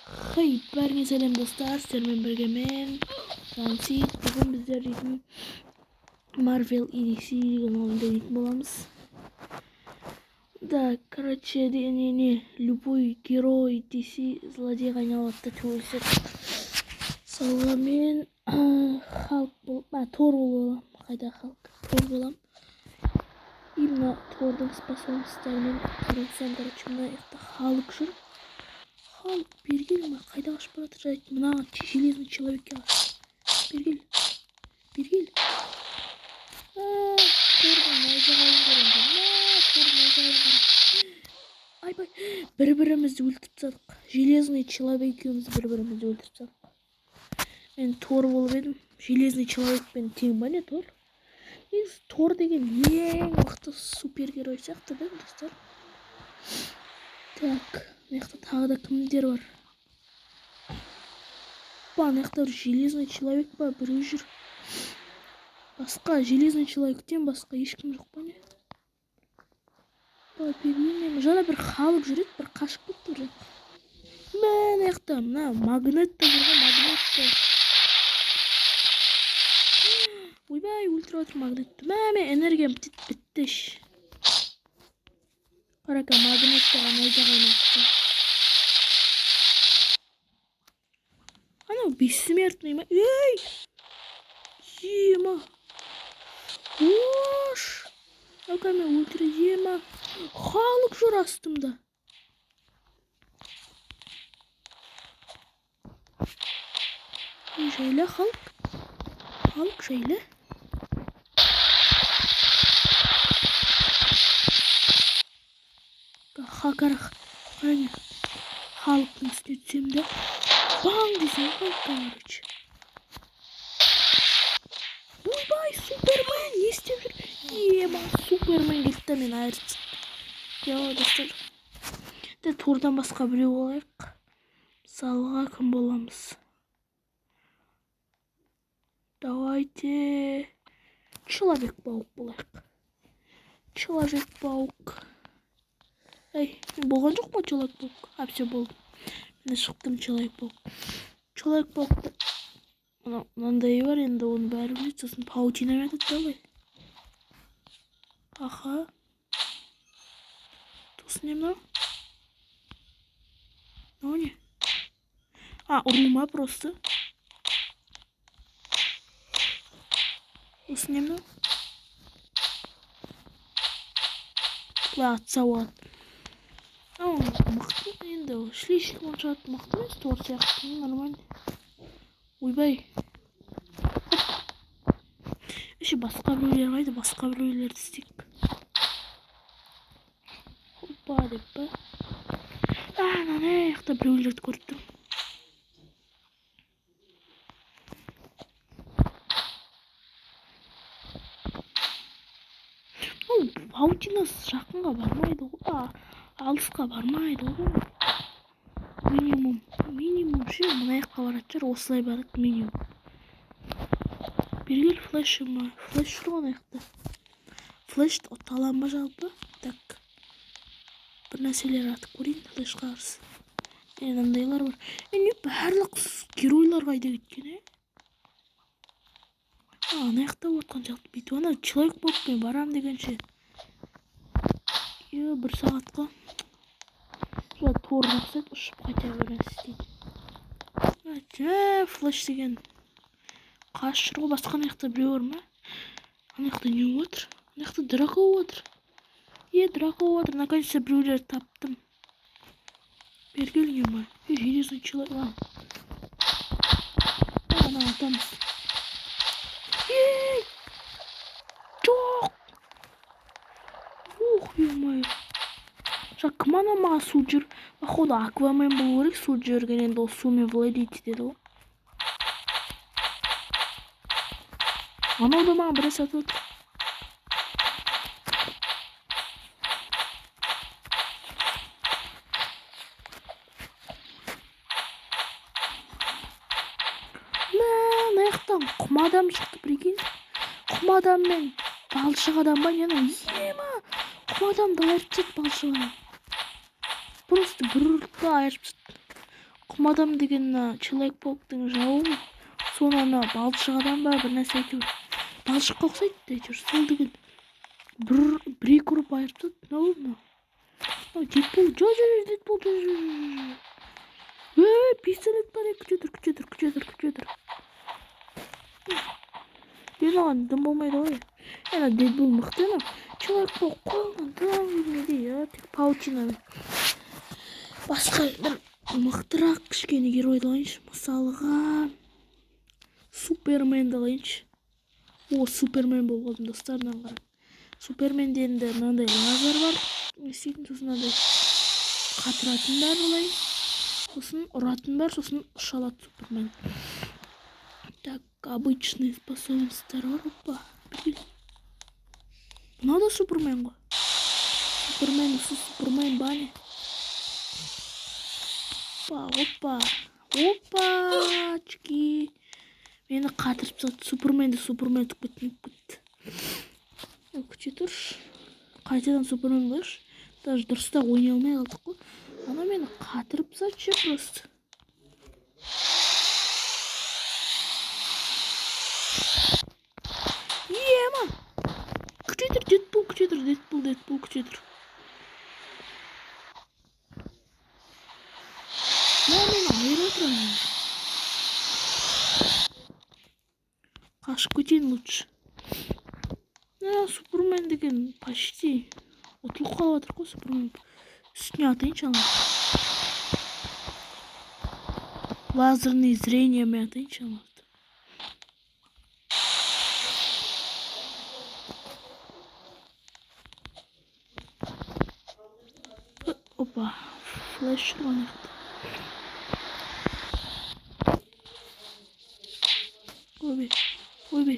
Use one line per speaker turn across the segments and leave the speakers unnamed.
Хей, бәріңе сәлем достар, сіздермен бірге мен Жансейіт. Бүгін біздер дейтін Marvel и DC деген ойында дейтін боламыз. Да, короче, любой герой DC злодейға айналады деп ойласақ. Мысалға мен Тор боламын. Қайда Халк? Тор боламын. Именно Тордың способностьтарымен қарасам, короче, мына жақта Халк жүр. Халк, бергел ма? Қайда қашып баратыр жайт? Мына железный человекке қаш. Бергел. Тордың найзағайын көрем. Айбай, бір-бірімізді өлтіріп тастадық. Железный человек екеуміз бір-бірімізді өлтіріп тастадық. Мен Тор болып едім. Железный человекпен тең ба не Тор? Негізі Тор деген ең мықты супергерой сияқты да, достар. Так, мына тағы да кімдер бар? Мына бір железный человек ба, біреу жүр. Басқа железный человектен басқа ешкім жоқ па не? Білмеймін. Жаңа бір Халк жүреді, бір қашып кетті уже. Мына магнитті жүрген магнитті. Ойбай, ультра отыр магнитті. Мен энергиям бітті. Қарака магнитті найзағайын атты. Анау бессмертный ма? Ей! Ема! Ош! Ака мен ультра ема! Халк жүр астымда. Жайлы Халк. Халк жайлы. Қараңа. Халктың үстіне түсем де. Баң десем Халк, короче. Ойбай, Супермен, не істеп жүр? Ема, Супермен келді мен айырып. Достар. Тордан басқа біреу болайық. Мысалға кім боламыз? Давайте Человек-паук болайық. Человек-паук. Эй, болған жоқ па Человек-паук? Все болды. Мен шықтым Человек-паук. Человек-паукты мынандай бар, енді оны бәрі біледі. Сосын паутина метод давай. Аха. Тосын не мынау? Мынау не? Ұрылма просто. Тосын не мынау? Атса болады. Мықты енді. Шлейшік моншат мықты емес, Тор сияқты. Нормально. Ойбай. Басқа біреулер қайды, басқа біреулерді істейік. Хоппа деп па. Ана яқта біреулерді көріп тұрмын. Паутинасы жақынға бармайды ғой. Алысқа бармайды ғой. Минимум ше мына жаққа барады жер, осылай барады минимум. Бергел флеші ма? Флеш жүр ғой аяқта. Флеш талан ба жалпы? Так. Бір нәрселер атып көрейін флеш қарсы. Мынандайлар бар. Не барлық геройлар қайда кеткен, ана жақта отқан жалпы бүйтіп. Ана Человек-паукпен барам дегенше. Бір сағатқа. Тор жақсайды, ұшып қайта бересі істейді. Флеш деген қаш жүр ғой, басқа аяқта біреу бар ма? Ана жақта не отыр? Ана жақта Драко отыр. Драко отыр. Наконец-то біреулер таптым. Бергел ема. Железный человек. Ана атамыз. Жоқ. Ема. Кім ана маға су жүр? Походу Аквамен болу керек, су жүрген, енді ол сумен владеть етеді ғой. Анау да маған біраз атып отыр. Мына аяқтан құм адам шықты, прикинь. Құм адам мен балшық адам ба? Ема! Құм адамды айырып тастады балшық адам. Просто бір ұртта айырып тастады. Құм адам деген Человек-пауктың жауы. Соны балшық адам ба бір нәрсе әйтеуір. Балшыққа ұқсайды әйтеуір. Сол деген бір-екі ұрып айырып тастады. Дедпул, Дедпул, пистолет бар, күте тұр. Мен оған дым болмайды ғой. Дедпул мықты, Человек-паук қолынан тым жүрмейді, тек паутинамен. Басқа бір мықтырақ кішкене геройды алайыншы. Мысалға Суперменді алайыншы. Супермен болғадым достарынан қарап. Суперменде енді мынандай лазер бар. Сосын мынандай қатыратын бар олай. Сосын ұратын бар, сосын ұша алады Супермен. Так, обычный способностьтар бар. Опа. Мынау да Супермен ғой. Супермен бане. Опачки. Мені қатырып сатты. Супермен түк кетті. Күте тұрш. Қайтадан Супермен болайыншы. Даже дұрыста ойнай алмай қалдық қой. Ана мені қатырып сатшы просто. Ема. Күте тұр, Дедпул күте тұр. Мені айыр отырамын. Қашып кетейін лучше. Супермен деген почти ұтылып қалып жатыр ғой Супермен. Үстіне атайыншы ала. Лазерный зрениемен атайыншы ала. Опа, флеш тұрған еқті. Ойбе.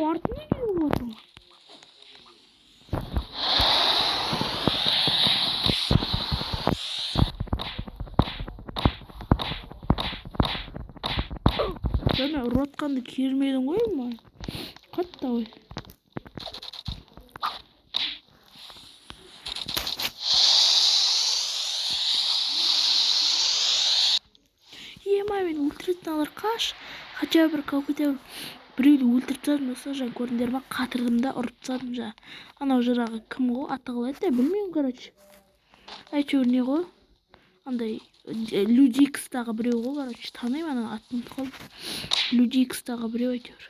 Артына келіп отыр. Жаңа ұратқанды кермедің ғой ма? Қатты ғой. Мен өлтіретін алар қаш. Хотя бір какой-то біреуді өлтіртсадым болса, көрдіңдер ма, қатырдым да ұрып тастадым жа. Анау жырағы кім ғой, аты қалай білмеймін, короче. Әйтеуір не ғой? Андай Люди Икстағы біреу ғой, короче, танимын, ана атын ұмытып қалдым. Люди Икстағы біреу әйтеуір.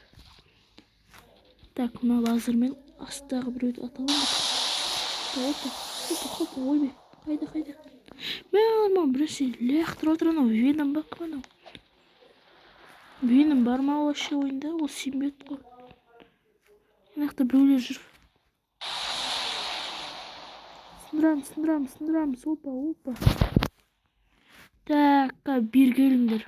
Так, мына лазермен астағы біреуді аталам. Опа, ойбе. Қайда. Мен біресе лақтырып отыр, анау Веном ба кім? Веном бар ма вообще ойында? Ол симбиот қой. Мынақты біреулер жүр. Сындырамыз. Опа. Так, бер келіңдер.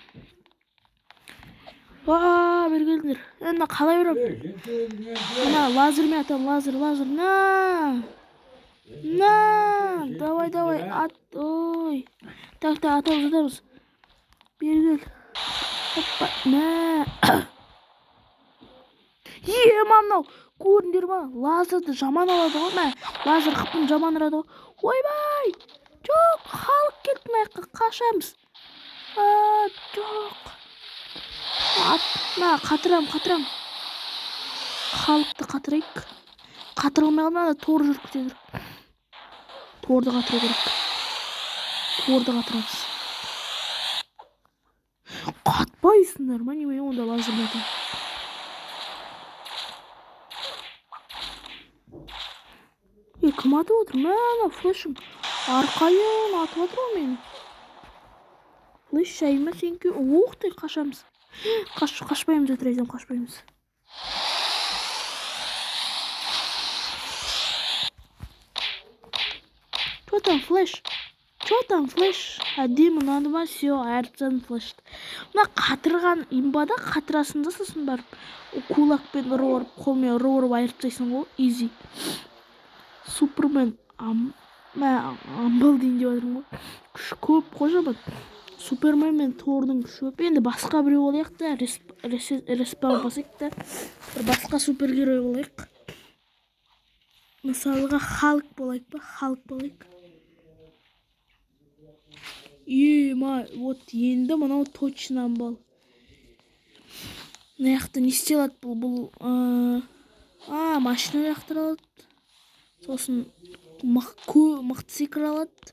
Бер келіңдер. Әнна қалай ұрам? Ана лазермен атам, лазер. Давай, ат. Ой. Так, атамыз атамыз. Бер кел. Опа, мынау көрдіңдер ма? Лазерді жаман алады ғой, лазер қыпын жаман ұрады ғой. Ойбай! Жоқ, халық келді маяққа, қашамыз. Жоқ. Қатырам. Халықты қатырайық. Қатырылмай қалмай, тор жүріп кетеді. Торды қатыру керек. Торды қатырамыз. Қатпайсыңдар ма? Неме онда лазермен. Кім атып отыр? Мә, флешім. Арқайын атып отыр ғой мені. Флеш жайма сенке. Оқтай қашамыз. Қашпаймыз өтірейзем, қашпаймыз. Чё там флеш? Әдемі ұнады ма? Все, әртсен флеш. Мына қатырған имбада қатырасында сосын барып. Кулакпен ұрып, қолмен ұрып айыртсайсың ғой. Изи. Супермен амбал дейін деп отырмын ғой. Күш көп қой жаман. Супермен мен Тордың күші. Енді басқа біреу болайық та, респаун басайық та, бір басқа супергерой болайық. Мысалға Халк болайық па? Халк болайық. Вот енді мынау точно бол. Мынақты не істей алады бұл? Машина жақтыра алады. Сосын мықты секіре алады.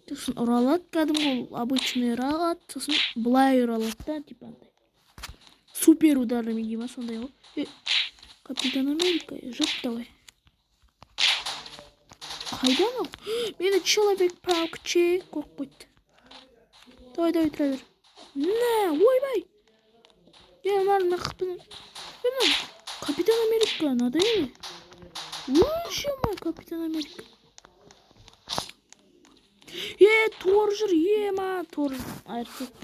Сосын ұра алады, кәдімгі обычный ұра алады. Сосын былай ұра алады да, типа андай. Супер ударами дейма сондай ғой. Капитан Америка, жып давай. Қайдан ол? Мені Человек-паук қорқып қойды. Давай, тұра бер. Ойбай. Капитан Америка, надо ли? Ой, Капитан Америка. Тор жүр, Тор айырсет.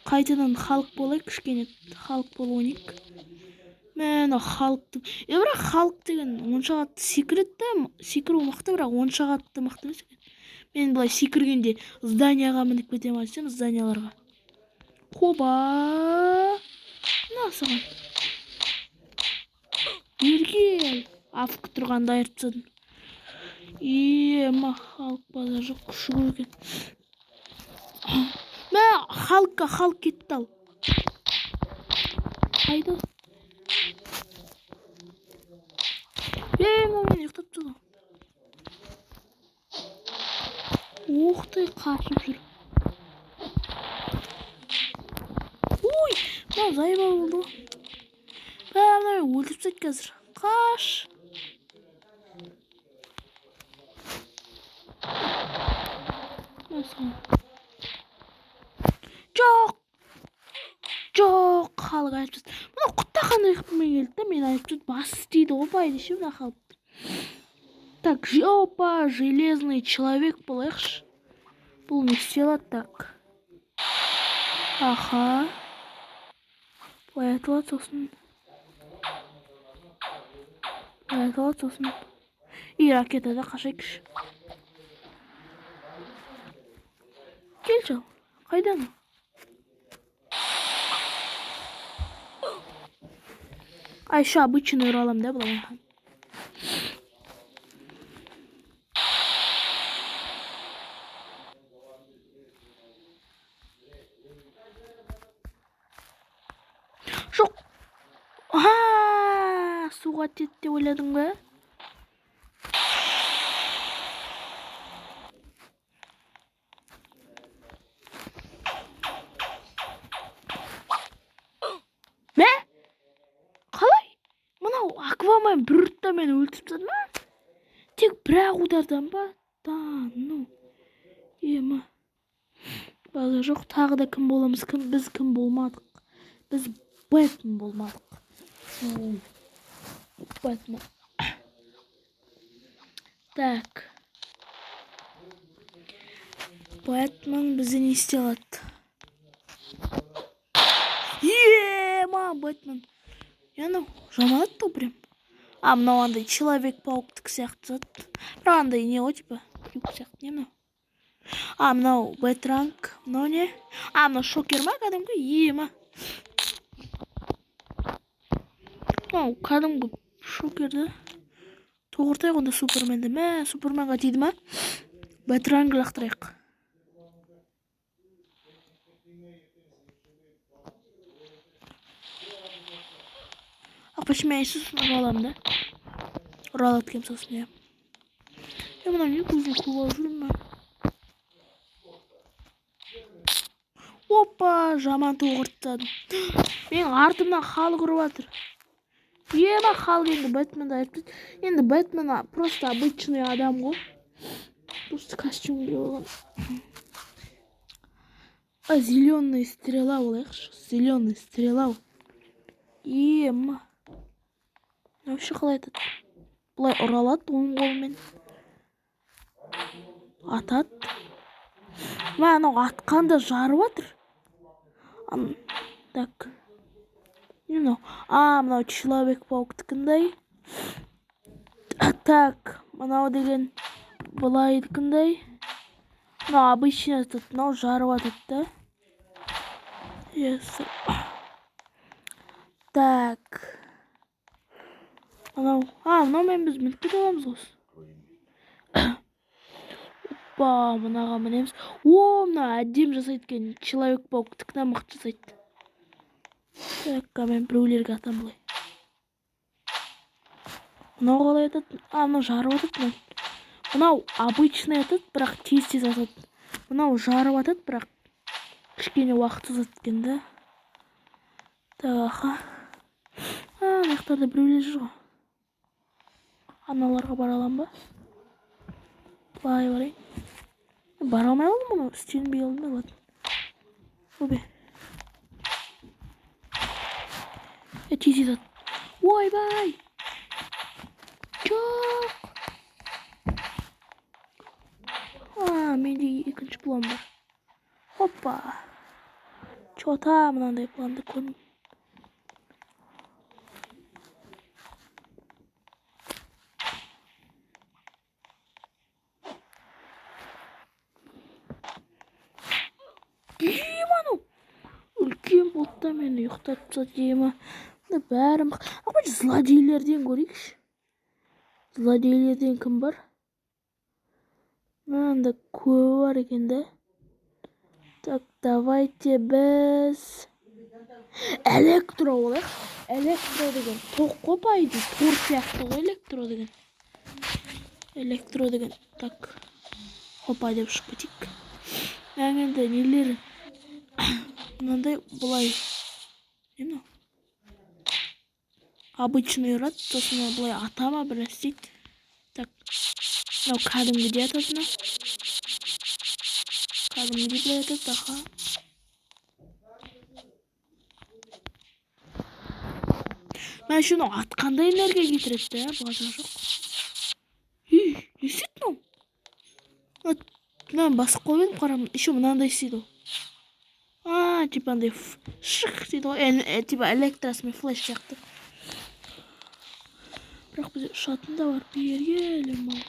Қайтадан Халк болайық, кішкене Халк бол ойнайық. Мен Халктың... бірақ Халк деген онша қатты секіреді, секіру мықты, бірақ онша қатты мықты емес екен. Мен былай секіргенде зданияға мініп кетемін айтсам, зданияларға. Хоба! Насыған. Бергел! Афқы тұрғанда айырып тастадым. Халк базар жоқ, күші көп екен. Халк кетті ал. Қайда? Мен ұйықтап тұрды. Оқтай қашып жүр. Ой, зайба болды. Өлтіп тастайды қазір. Қаш. Жоқ, Халк айып тастады. Мұна құтта қандай қыпымен келді да, мен айып тастады. Басы істейді ғой, байдеше мұна Халк. Так, железный человек болайықшы. Бұл не істей алады, так. Аха. Былай айтылады, сосын. И ракетада қашайықшы. Кел жал, қайдан? Еще обычный уралам, да, была? Жоқ. Суға тиеді деп ойладың ба? Аквамен бір ұртта мені өлтіріп тастады ма? Тек бір-ақ удардан ба? Базар жоқ, тағы да кім боламыз? Біз кім болмадық? Біз Бэтмен болмадық. Бэтмен. Так. Бэтмен бізді не істей алады? Бэтмен. Жаманат то прям. Мынау андай Человек-пауктық сияқты зат. Бірақ андай не ғой, типа, юк сияқты не мынау? Мынау Бэтранг, мынау не? Мынау Шокер ма, кәдімгі? Кәдімгі Шокерді. Тоғыртайық онда Суперменді. Суперменға тиді ма? Бэтранг лақтырайық. Почему я Иисус ұралам да? Ұралады кем сосын, я. Мұна не көзін қуып жүрмін ма? Опа, жаман тоғыртадым. Мен артымнан Халк ұрып жатыр. Халк енді Бэтменді айыптады. Енді Бэтмен просто обычный адам ғой. Просто костюм киіп алған. Зеленая стрела болайықшы. Зеленая стрела. Вообще қалай айтады? Бұлай ұралады оң қолымен. Атады. Анау атқанда жарып жатыр. Так. Мынау Человек-пауктікіндей. Так, мынау деген былайдыкындай. Мынау обычный атат, мынау жарып атат да. Yes. Так. Мынау мен біз мініп кете аламыз ғой. Опа, мынаға мінеміз. Мына әдем жасайды екен. Человек-пауктікінен мықты жасайды. Так, мен біреулерге атам былай. Мынау қалай атат? Мынау жарып атат мен. Мынау обычный атат, бірақ тез-тез атат. Мынау жарып атат, бірақ кішкене уақыт атат екен да. Так, мынаяқтарда біреулер жүр ғой. Аналарға бара алам ба? Былай барайын. Бара алмай қалдым мұны, істенбей алдым ладно. Обе. Тез атат. Ойбай! Жоқ! Менде екінші план бар. Хоппа! Чота мынандай планды көрдім. Үлкен болтта мені ұйықтатса деймі. Бәрім... Қойшы злодейлерден көрейікші. Злодейлерден кім бар? Мынанда көбі бар екен да. Так, давайте біз... Электро олық. Электро деген. Тоқ қопайды. Тор сияқты ғой электро деген. Электро деген. Так. Қопай деп шығып кетейік. Әңгенде нелері. Мынандай бұлай. Не мынау? Обычный рад. Сосын бұлай атама бір істейді. Так. Мынау кәдімгідей атасына. Кәдімгідей бұлай атады. Тақа. Мен шыны атқандай энергия кетіреді. Базар жоқ. Есет мынау? Мен басып қойып қарам. Еще мынандай істейді. Типа андай шық дейді ғой. Типа электросымен флеш сияқты. Бірақ бізде ұшатында бар. Бергелем мал.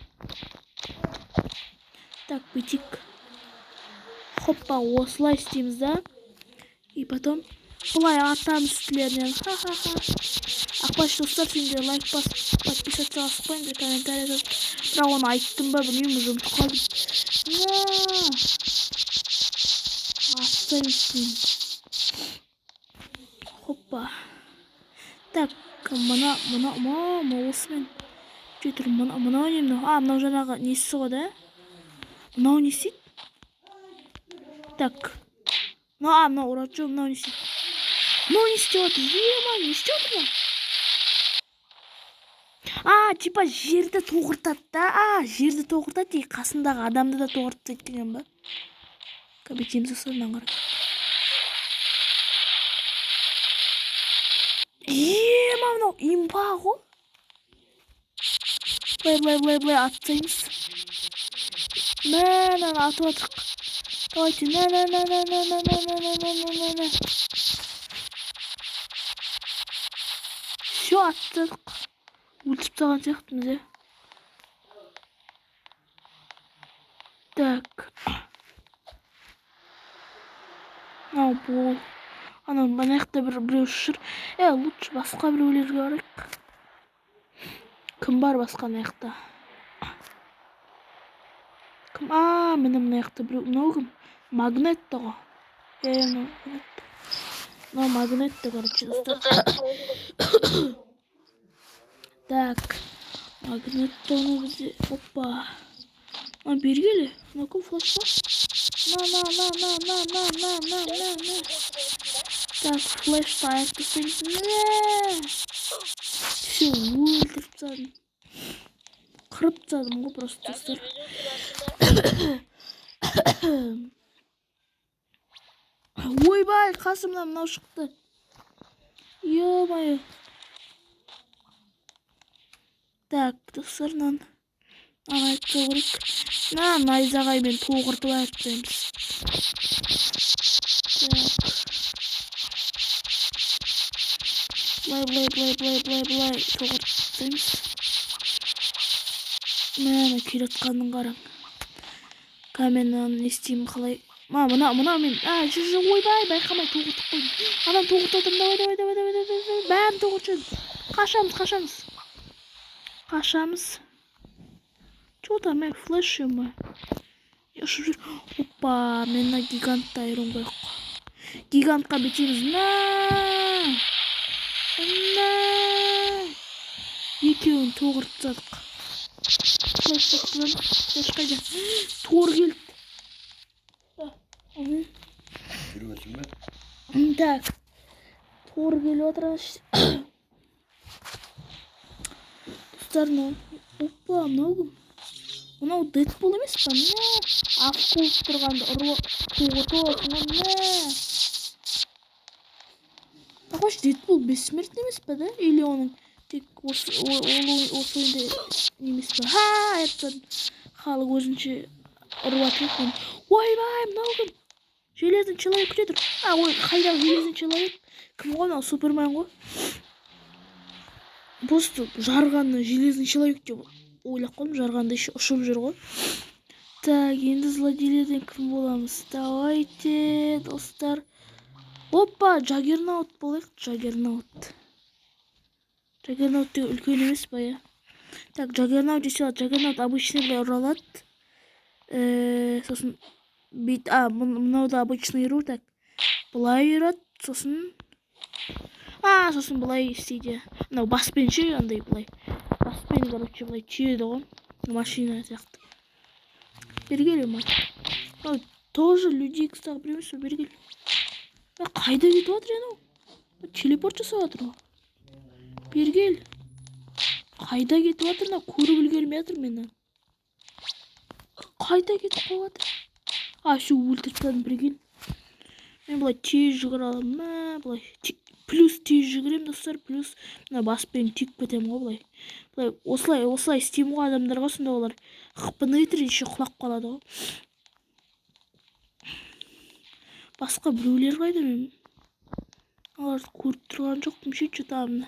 Так, бітік. Хоппа, осылай істейміз да. И потом бұлай атам үстілерінен. Ха-ха-ха. Ақпаш достар, сендер лайк басып, подписаться асықпайындар, комментарий жазып. Бірақ оны айттым ба, білмеймін, ұмытып қалдым. Астырын. Хоппа. Так, осымен. Жетір, мынау не мынау? Мынау жаңағы несі ғой да? Мынау не істейді? Так. Мынау ұрат жоқ, мынау не істейді? Мынау не істеп отыр? Не істеп отыр ма? Типа жерді тоғыртады да. Жерді тоғыртады и қасындағы адамды да тоғыртады деген ба? Кәбетеміз осыдан қарады. Мынау имба ғой. Былай атсаймыз. Мәнен атып атық. Давайте, на. Все, аттық. Өлтіп таған сияқтымыз, е. Так. Бұл. Банаяқта біреу шыр. Лучше басқа біреулерге барайық. Кім бар басқа наяқта? Кім? Мені наяқта біреу. Мынау кім? Магнетті ғой. Мынау магнетті, короче, достар. Так. Магнетті оны бізде. Опа. Бергелі. Мынау кім флеш ба? На. Так, флешті аяқты сенсін. Все, өлтіріп тастадым. Қырып тастадым ғой просто достар. Ойбай, қасымнан мынау шықты. Ё-моё. Так, достарынан. Айтқа көрік. Найзағаймен тоғыртып аяқтаймыз. Былай тоғыртаймыз. Мына келатқанын қараң. Каменаны не істеймін қалай? Мына мен. Ойбай, байқамай тоғыртып қойдым. Адам тоғыртып отырмын. Давай. Бәрін тоғыртып. Қашамыз. Чё там, флеш ма? Ұшып жүр. Опа, мен мына гигантты айырым қойық. Гигантқа бетеміз. Екеуін тоғыртсадық. Флеш қайда? Тор келді. Так. Тор келіп отыр. Достар, опа, мынау Дэдпул емес па? Аққуып тұрғанды Қош, Дэдпул бессмертный емес па, да? Или оның тек осы ойында немес па? Айыптан халық өзінше ұрватып екен. Ойбай, мынау кім? Железный человек күте тұр. Ой, қайдағы железный человек? Кім ғой, мынау Супермен ғой? Просто жарғанны железный человек деп ойлап қойдым, жарғанда еще ұшып жүр ғой. Так, енді злодейлерден кім боламыз? Давайте, достар. Опа, Джаггернаут болайық, Джаггернаут деген үлкен емес па, я? Так, Джаггернаут десе алады. Джаггернаут обычный бұлай ұра алады. Сосын бейт, мынау да обычный ұру, так. Бұлай ұрады, сосын бұлай істейді. Мынау баспен ше, андай бұлай. Баспен, короче, бұлай түйеді ғой. Машина сияқты. Бергелі ма? Тоже людей қыстағы біреміз бе, бергелі. Қайда кетіп отыр енау? Телепорт жасап отыр ғой. Бергел. Қайда кетіп отыр, көріп үлгермей отыр менен. Қайда кетіп қойып отыр? Шу өлтіріп тастадым, бергел. Мен бұлай тез жүгіре аламын, бұлай. Плюс тез жүгірем, достар, плюс мына баспен түйіп кетем ғой, бұлай. Осылай істеймін ғой адамдарға, сонда олар қыпыны етір, еще құлап қалады ғой. Басқа біреулер қайда мен? Оларды көріп тұрған жоқпын, ше тамына.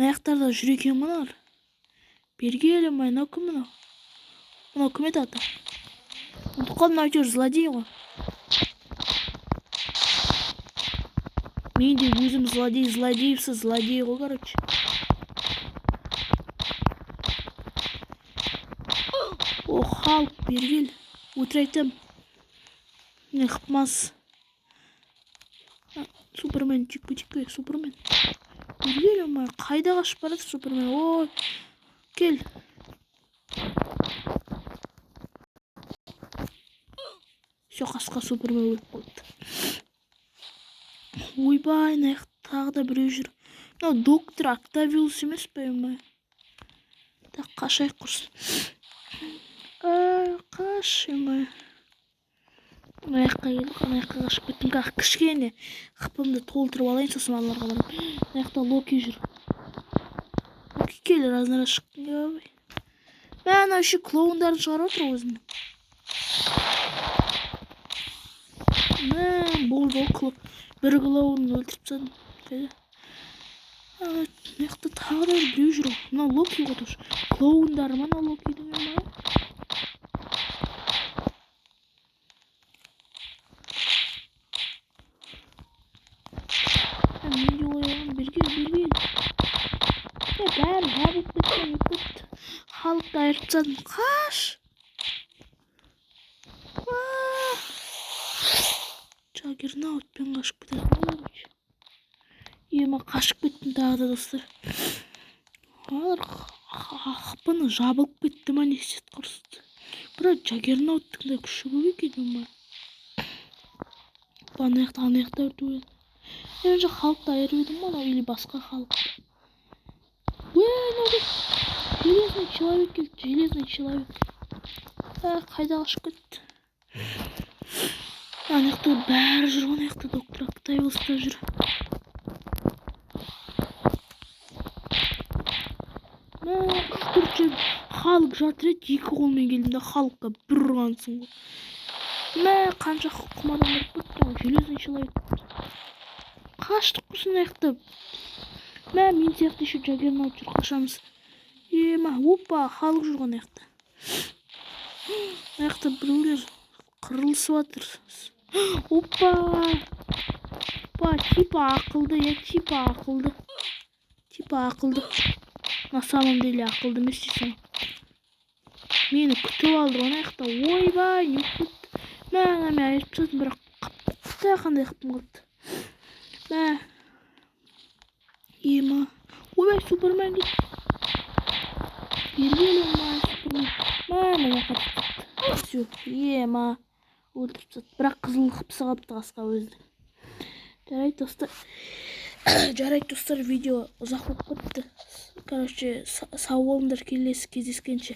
Аяқтарда жүр екен мұналар. Бергелі май, мынау кім мынау? Мынау кім еді ата? Ұнтыққан мынау әйтеуір злодей ғой. Мен де өзім злодейсіз злодей ғой, короче. О, халық, бергел. Өтір айтам. Не қыпмас. Супермен, түйікпе, Супермен. Бергел, ма, қайда қашып барады Супермен? Ой, кел. Все, қасқа Супермен өліп қойды. Ойбай, тағы да біреу жүр. Мынау доктор Октавиус емес па, ма? Так, қашайық құрсын. Қаш, ма. Аяққа келдік, аяққа қашып кеттім. Кішкене қыпымды толтырып алайын, сосын аларға барам. Аяқта Локи жүр. Локи кел, разнара шықтың. Мен әші клоундарын шығарып отыр өзінің. Болды, бір клоунын өлтіріп тастадым. Аяқта тағы да біреу жүр. Мына Локи ғой тұш. Клоундары ма, мына Локидің ма? Бәрі жабылып кетті. Халықты айырып тастадым. Қаш! Джаггернаутпен қашып кететін. Ема қашып кеттім тағы да, достар. Қапыны жабылып кетті ма, несет құрсты. Бірақ Джаггернауттың да күші көп екен ма. Анаяқта өртіп еді. Мен же халықты айырып едім ма, или басқа халық. Железный человек келді, железный человек. Қайда қашып кетті? Анаяқта бәрі жүр, анаяқта доктор Октавиус та жүр. Күшкіртші халық жатыр еді, екі қолмен келдім да халыққа бір ұрғансың ғой. Қанша құм адамдар көтті, железный человек. Қаштық құрсын аяқтап. Мен сияқты еще Джаггернаут жүр, қашамыз. Опа, халық жүрген аяқта. Аяқта біреулер қырылысып жатыр. Опа! Типа ақылды, типа ақылды. На самом деле ақылды емес дейсің. Мені күтіп алды оны аяқта. Ойбай, не күтті. Мен айтып тастадым, бірақ қандай қыптым қалды. Ема. Ойбай, Супермен кетті. Бергелі ма, Супермен. Мені қатып кетті. Все, ема. Өлтіріп тастады. Бірақ қызыл қыпсы қалыпты қасқа өзді. Жарайды достар, видео ұзақ болып кетті. Короче, сау болыңдар, келесі кездескенше.